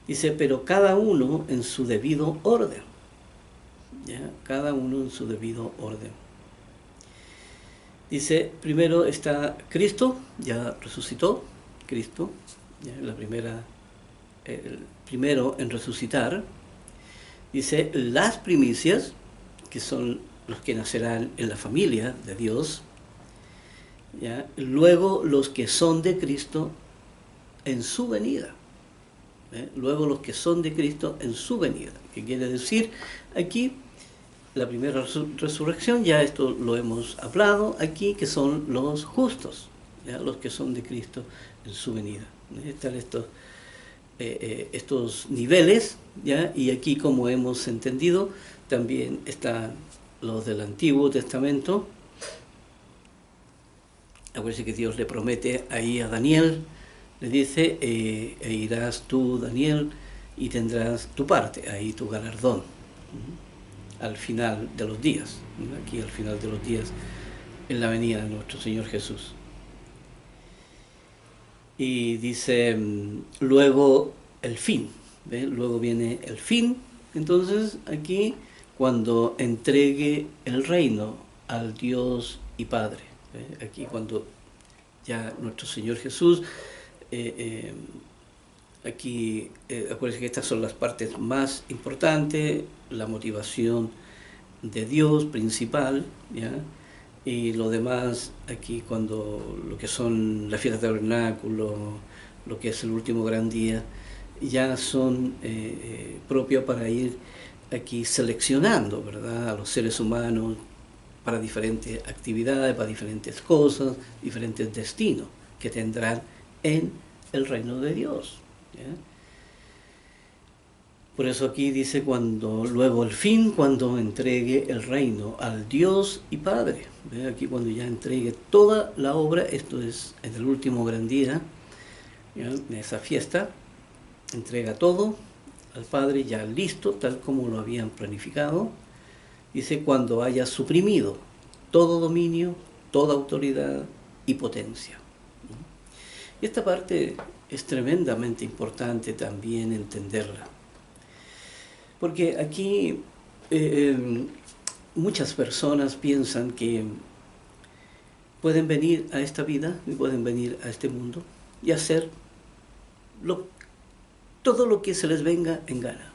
Dice, pero cada uno en su debido orden. ¿Ya? Cada uno en su debido orden. Dice, primero está Cristo, ya resucitó, Cristo, ¿ya? El primero en resucitar. Dice, las primicias, que son los que nacerán en la familia de Dios. ¿Ya? Luego los que son de Cristo en su venida. Luego los que son de Cristo en su venida. ¿Qué quiere decir? Aquí, la primera resurrección, ya esto lo hemos hablado aquí, que son los justos, ¿ya? Los que son de Cristo en su venida. Están estos niveles, ¿ya? Y aquí, como hemos entendido, también están los del Antiguo Testamento. Acuérdense que Dios le promete ahí a Daniel, le dice, e irás tú, Daniel, y tendrás tu parte, ahí tu galardón, al final de los días, aquí al final de los días, en la venida de nuestro Señor Jesús. Y dice, luego el fin, luego viene el fin, entonces aquí cuando entregue el reino al Dios y Padre, aquí cuando ya nuestro Señor Jesús, aquí acuérdense que estas son las partes más importantes, la motivación de Dios principal, ¿ya? Y lo demás aquí cuando lo que son la fiesta de tabernáculo, lo que es el último gran día, ya son propios para ir aquí seleccionando, ¿verdad?, a los seres humanos para diferentes actividades, para diferentes cosas, diferentes destinos que tendrán en el reino de Dios, ¿ya? Por eso aquí dice, luego el fin, cuando entregue el reino al Dios y Padre. ¿Ve? Aquí cuando ya entregue toda la obra, esto es en el último gran día, ¿ya?, en esa fiesta, entrega todo al Padre ya listo, tal como lo habían planificado. Dice, cuando haya suprimido todo dominio, toda autoridad y potencia. Y esta parte es tremendamente importante también entenderla. Porque aquí muchas personas piensan que pueden venir a esta vida y pueden venir a este mundo y hacer todo lo que se les venga en gana.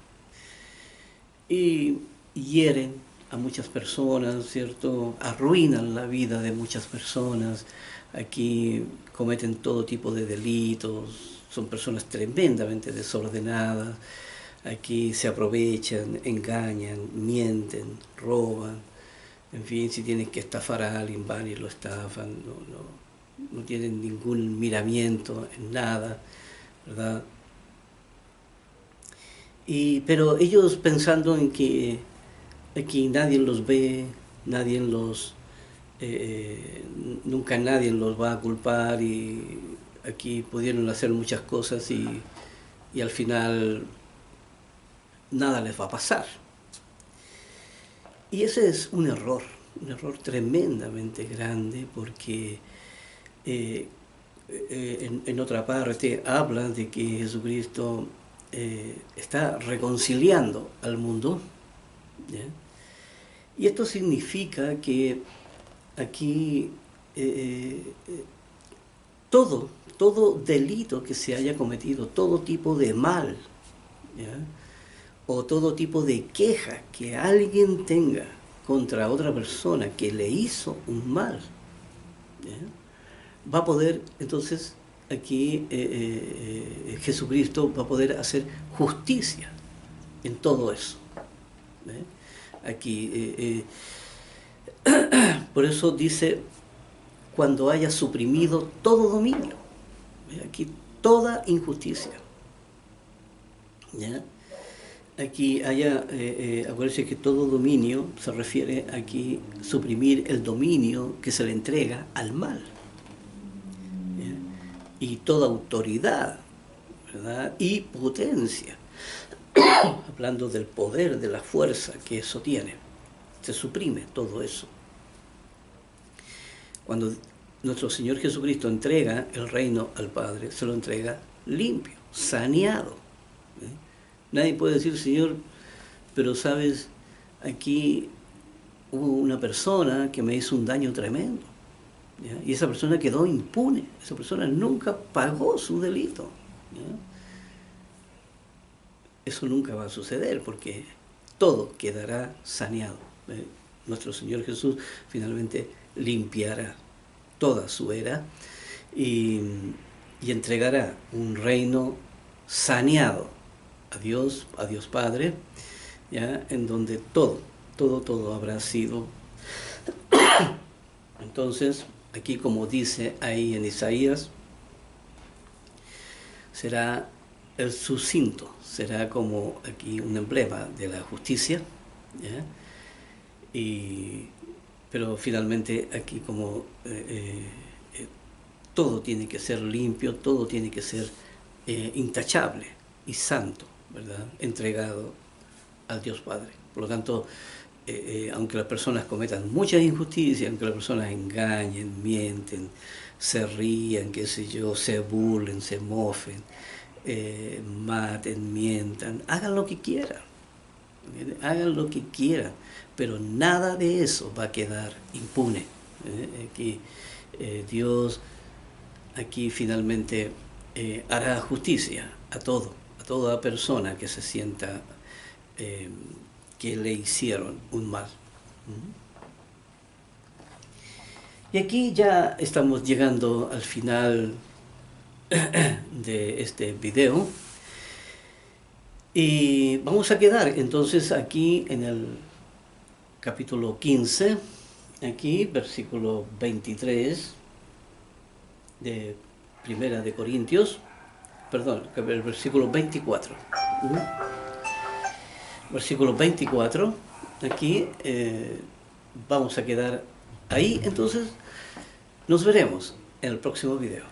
Y hieren a muchas personas, ¿cierto? Arruinan la vida de muchas personas. Aquí cometen todo tipo de delitos, son personas tremendamente desordenadas. Aquí se aprovechan, engañan, mienten, roban. En fin, si tienen que estafar a alguien, van y lo estafan. No tienen ningún miramiento en nada, ¿verdad? Pero ellos pensando en que aquí nadie los ve, nadie los, nunca nadie los va a culpar, y aquí pudieron hacer muchas cosas y al final nada les va a pasar. Y ese es un error tremendamente grande, porque en otra parte habla de que Jesucristo está reconciliando al mundo, ¿ya? Y esto significa que aquí todo delito que se haya cometido, todo tipo de mal, ¿ya? O todo tipo de queja que alguien tenga contra otra persona que le hizo un mal, ¿ya? Va a poder, entonces, aquí Jesucristo va a poder hacer justicia en todo eso, ¿eh? Aquí, por eso dice, cuando haya suprimido todo dominio, aquí toda injusticia, ¿ya? Aquí acuérdense que todo dominio se refiere aquí a suprimir el dominio que se le entrega al mal, ¿ya? Y toda autoridad, ¿verdad? Y potencia, hablando del poder, de la fuerza que eso tiene, se suprime todo eso. Cuando nuestro Señor Jesucristo entrega el reino al Padre, se lo entrega limpio, saneado, ¿eh? Nadie puede decir, Señor, pero sabes, aquí hubo una persona que me hizo un daño tremendo, ¿ya? Y esa persona quedó impune, esa persona nunca pagó su delito, ¿ya? Eso nunca va a suceder, porque todo quedará saneado, ¿eh? Nuestro Señor Jesús finalmente limpiará toda su era y entregará un reino saneado a Dios Padre, ¿ya? En donde todo habrá sido. Entonces, aquí, como dice ahí en Isaías, será el sucinto, será como aquí un emblema de la justicia, ¿ya? Pero finalmente aquí como todo tiene que ser limpio, todo tiene que ser intachable y santo, ¿verdad? Entregado al Dios Padre. Por lo tanto, aunque las personas cometan muchas injusticias, aunque las personas engañen, mienten, se rían, qué sé yo, se burlen, se mofen, maten, mientan, hagan lo que quieran, hagan lo que quieran, pero nada de eso va a quedar impune. Aquí Dios aquí finalmente hará justicia a toda persona que se sienta que le hicieron un mal. Y aquí ya estamos llegando al final de este video, y vamos a quedar entonces aquí en el capítulo 15, aquí versículo 23 de Primera de Corintios, perdón, el versículo 24. Versículo 24, aquí vamos a quedar ahí. Entonces nos veremos en el próximo video.